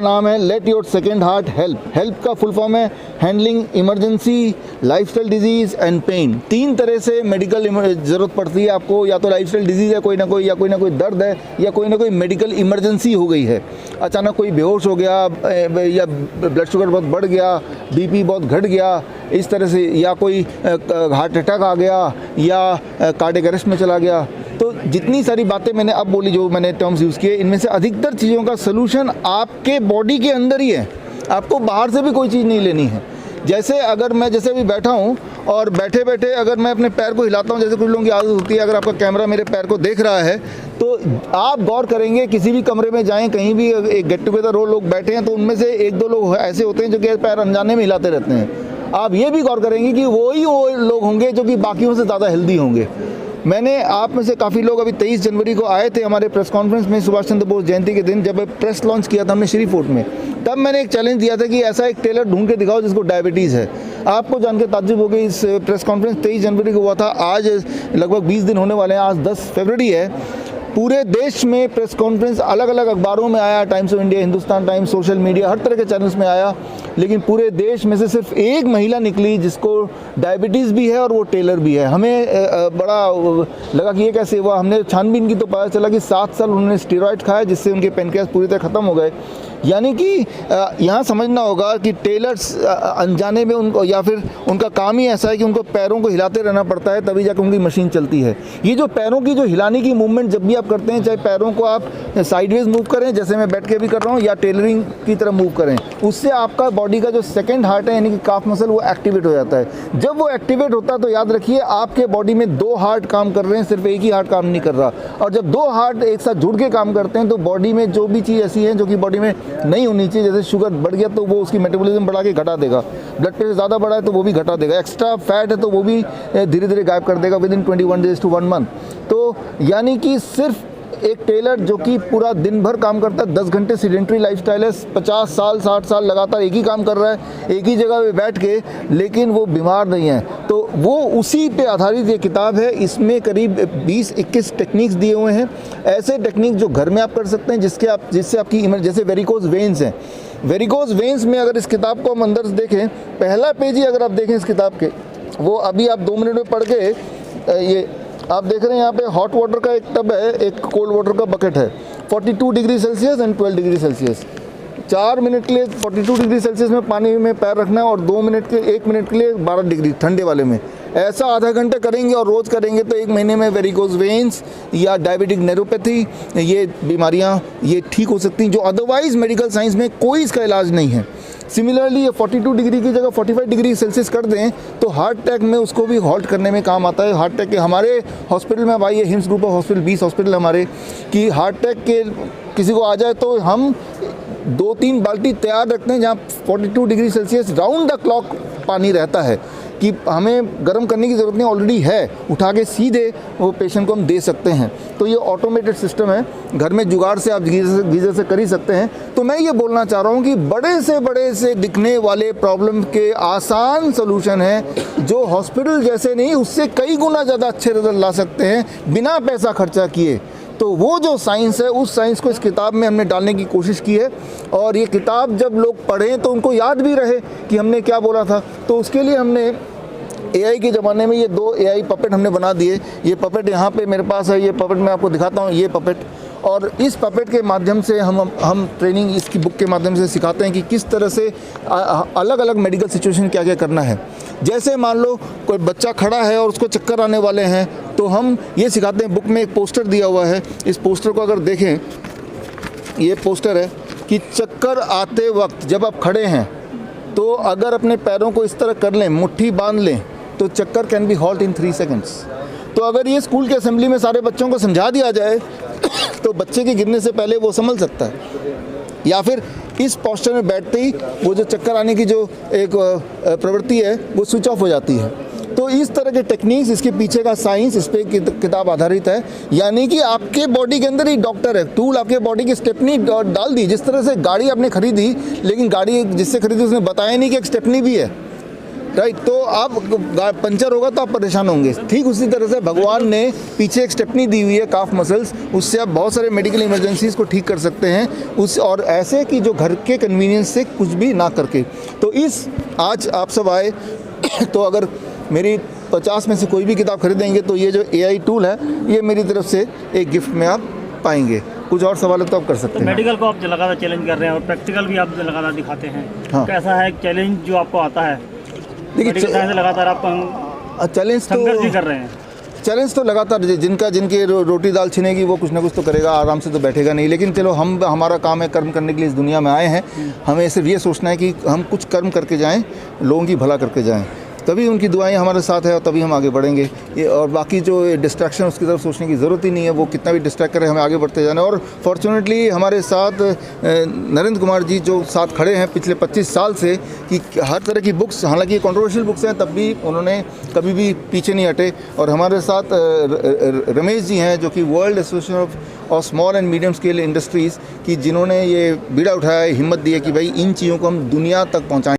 नाम है let your second heart help. Help का फुल फॉर्म है handling emergency, lifestyle disease and pain. 3 तरह से मेडिकल ज़रूरत पड़ती है आपको, या तो लाइफस्टाइल डिजीज़ है कोई ना कोई, या कोई ना कोई दर्द है, या कोई ना कोई मेडिकल इमरजेंसी हो गई है, अचानक कोई बेहोश हो गया, या ब्लड शुगर बहुत बढ़ गया, बीपी बहुत घट गया, इस तरह से, या कोई हार्ट अटैक आ गया, या कार्डियक अरेस्ट में चला गया। तो जितनी सारी बातें मैंने अब बोली, जो मैंने टर्म्स यूज़ किए, इनमें से अधिकतर चीज़ों का सलूशन आपके बॉडी के अंदर ही है। आपको बाहर से भी कोई चीज़ नहीं लेनी है। जैसे अगर मैं जैसे अभी बैठा हूँ और बैठे बैठे अगर मैं अपने पैर को हिलाता हूँ, जैसे कुछ लोगों की आदत होती है, अगर आपका कैमरा मेरे पैर को देख रहा है तो आप गौर करेंगे, किसी भी कमरे में जाएं, कहीं भी एक गेट टुगेदर हो, लोग बैठे हैं, तो उनमें से 1-2 लोग ऐसे होते हैं जो कि पैर अनजाने में हिलाते रहते हैं। आप ये भी गौर करेंगे कि वो लोग होंगे जो कि बाकियों से ज़्यादा हेल्दी होंगे। मैंने आप में से काफ़ी लोग अभी 23 जनवरी को आए थे हमारे प्रेस कॉन्फ्रेंस में, सुभाष चंद्र बोस जयंती के दिन, जब प्रेस लॉन्च किया था हमने श्री फोर्ट में। तब मैंने एक चैलेंज दिया था कि ऐसा एक टेलर ढूंढ के दिखाओ जिसको डायबिटीज़ है। आपको जान के ताज्जुब हो गई, इस प्रेस कॉन्फ्रेंस 23 जनवरी को हुआ था, आज लगभग 20 दिन होने वाले हैं, आज 10 फरवरी है। पूरे देश में प्रेस कॉन्फ्रेंस अलग अलग अखबारों में आया, Times of India, Hindustan Times, social media, हर तरह के चैनल्स में आया, लेकिन पूरे देश में से सिर्फ एक महिला निकली जिसको डायबिटीज़ भी है और वो टेलर भी है। हमें बड़ा लगा कि ये कैसे हुआ। हमने छानबीन की तो पता चला कि 7 साल उन्होंने स्टेरॉइड खाया जिससे उनके पेनक्रियास पूरी तरह ख़त्म हो गए। यानी कि यहाँ समझना होगा कि टेलर्स अनजाने में उनको, या फिर उनका काम ही ऐसा है कि उनको पैरों को हिलाते रहना पड़ता है, तभी जाकर उनकी मशीन चलती है। ये जो पैरों की जो हिलाने की मूवमेंट जब भी आप करते हैं, चाहे पैरों को आप साइडवेज मूव करें जैसे मैं बैठ के भी कर रहा हूँ, या टेलरिंग की तरह मूव करें, उससे आपका बॉडी का जो सेकंड हार्ट है यानी कि काफ मसल, वो एक्टिवेट हो जाता है। जब वो एक्टिवेट होता है तो याद रखिए आपके बॉडी में 2 हार्ट काम कर रहे हैं, सिर्फ एक ही हार्ट काम नहीं कर रहा। और जब 2 हार्ट एक साथ जुड़ के काम करते हैं तो बॉडी में जो भी चीज़ ऐसी है जो कि बॉडी में नहीं होनी चाहिए, जैसे शुगर बढ़ गया तो वो उसकी मेटाबॉलिज्म बढ़ा के घटा देगा, ब्लड प्रेशर ज़्यादा बढ़ा है तो वो भी घटा देगा, एक्स्ट्रा फैट है तो वो भी धीरे धीरे गायब कर देगा विदिन 21 डेज टू 1 मंथ। तो यानी कि सिर्फ एक टेलर जो कि पूरा दिन भर काम करता है, 10 घंटे सीडेंट्री लाइफस्टाइल है, 50 साल 60 साल लगातार एक ही काम कर रहा है, एक ही जगह पे बैठ के, लेकिन वो बीमार नहीं है। तो वो उसी पे आधारित ये किताब है। इसमें करीब 20-21 टेक्निक्स दिए हुए हैं, ऐसे टेक्निक जो घर में आप कर सकते हैं, जिससे आपकी जैसे वेरिकोज वेन्स हैं। वेरिकोज वेन्स में अगर इस किताब को हम अंदर से देखें, पहला पेज ही अगर आप देखें इस किताब के, वो अभी आप 2 मिनट में पढ़ के, ये आप देख रहे हैं यहाँ पे हॉट वाटर का एक टब है, एक कोल्ड वाटर का बकेट है, 42 degree Celsius and 12 degree Celsius. 4 minute के लिए 42 डिग्री सेल्सियस में पानी में पैर रखना है और 1 मिनट के लिए 12 डिग्री ठंडे वाले में। ऐसा आधा घंटा करेंगे और रोज़ करेंगे तो 1 महीने में वेरिकोज वेन्स या डायबिटिक न्यूरोपैथी, ये बीमारियाँ ये ठीक हो सकती हैं जो अदरवाइज़ मेडिकल साइंस में कोई इसका इलाज नहीं है। सिमिलरली ये 42 डिग्री की जगह 45 डिग्री सेल्सियस कर दें तो हार्ट अटैक में उसको भी हॉल्ट करने में काम आता है। हार्ट अटैक के हमारे हॉस्पिटल में, भाई ये hymns group of hospital 20 hospital हमारे, कि हार्ट अटैक के किसी को आ जाए तो हम 2-3 बाल्टी तैयार रखते हैं जहाँ 42 degree Celsius round the clock पानी रहता है, कि हमें गर्म करने की ज़रूरत नहीं, ऑलरेडी है, उठा के सीधे वो पेशेंट को हम दे सकते हैं। तो ये ऑटोमेटेड सिस्टम है, घर में जुगाड़ से आप गीज़र से कर ही सकते हैं। तो मैं ये बोलना चाह रहा हूँ कि बड़े से दिखने वाले प्रॉब्लम के आसान सोल्यूशन हैं जो हॉस्पिटल जैसे नहीं, उससे कई गुना ज़्यादा अच्छे रिजल्ट ला सकते हैं बिना पैसा खर्चा किए। तो वो जो साइंस है, उस साइंस को इस किताब में हमने डालने की कोशिश की है, और ये किताब जब लोग पढ़ें तो उनको याद भी रहे कि हमने क्या बोला था। तो उसके लिए हमने AI के ज़माने में ये 2 AI पपेट हमने बना दिए। ये पपेट यहाँ पे मेरे पास है, ये पपेट मैं आपको दिखाता हूँ, ये पपेट। और इस पपेट के माध्यम से हम ट्रेनिंग इसकी बुक के माध्यम से सिखाते हैं कि किस तरह से अलग अलग मेडिकल सिचुएशन क्या क्या करना है। जैसे मान लो कोई बच्चा खड़ा है और उसको चक्कर आने वाले हैं, तो हम ये सिखाते हैं। बुक में एक पोस्टर दिया हुआ है, इस पोस्टर को अगर देखें, ये पोस्टर है कि चक्कर आते वक्त जब आप खड़े हैं तो अगर अपने पैरों को इस तरह कर लें, मुट्ठी बांध लें, तो चक्कर can be halt in 3 seconds. तो अगर ये स्कूल के असेंबली में सारे बच्चों को समझा दिया जाए तो बच्चे के गिरने से पहले वो संभल सकता है। या फिर इस पोस्चर में बैठते ही वो जो चक्कर आने की जो एक प्रवृत्ति है वो स्विच ऑफ हो जाती है। तो इस तरह के टेक्निक्स, इसके पीछे का साइंस, इस पर किताब आधारित है। यानी कि आपके बॉडी के अंदर ही डॉक्टर है, टूल आपके बॉडी की स्टेपनी डाल दी। जिस तरह से गाड़ी आपने खरीदी, लेकिन गाड़ी जिससे खरीदी उसने बताया नहीं कि एक स्टेपनी भी है। राइट। तो आप पंचर होगा तो आप परेशान होंगे। ठीक उसी तरह से भगवान ने पीछे एक स्टेपनी दी हुई है काफ मसल्स, उससे आप बहुत सारे मेडिकल इमरजेंसीज को ठीक कर सकते हैं उस, और ऐसे कि जो घर के कन्वीनियंस से कुछ भी ना करके। तो आज आप सब आए तो अगर मेरी 50 में से कोई भी किताब खरीदेंगे तो ये जो AI टूल है ये मेरी तरफ से एक गिफ्ट में आप पाएंगे। कुछ और सवाल है तो आप कर सकते हैं। मेडिकल को आप लगातार चैलेंज कर रहे हैं और प्रैक्टिकल भी आप लगातार दिखाते हैं। हाँ। कैसा है चैलेंज जो आपको आता है? देखिए लगातार आप चैलेंज संघर्ष भी कर रहे हैं। चैलेंज तो लगातार जिनकी रोटी दाल छिनेगी वो कुछ ना कुछ तो करेगा, आराम से तो बैठेगा नहीं। लेकिन चलो हमारा काम है कर्म करने के लिए इस दुनिया में आए हैं। हमें सिर्फ ये सोचना है कि हम कुछ कर्म करके जाएं, लोगों की भला करके जाएं, तभी उनकी दुआएं हमारे साथ है और तभी हम आगे बढ़ेंगे। ये और बाकी जो डिस्ट्रैक्शन उसकी तरफ सोचने की ज़रूरत ही नहीं है। वो कितना भी डिस्ट्रैक्ट करे हमें आगे बढ़ते जाना। और फॉर्चुनेटली हमारे साथ नरेंद्र कुमार जी जो साथ खड़े हैं पिछले 25 साल से, कि हर तरह की बुक्स, हालांकि कंट्रोवर्शियल बुक्स हैं, तब भी उन्होंने कभी भी पीछे नहीं हटे। और हमारे साथ रमेश जी हैं जो कि world association of small and medium scale industries की, जिन्होंने ये बीड़ा उठाया, हिम्मत दी है कि भाई इन चीज़ों को हम दुनिया तक पहुँचाएँ।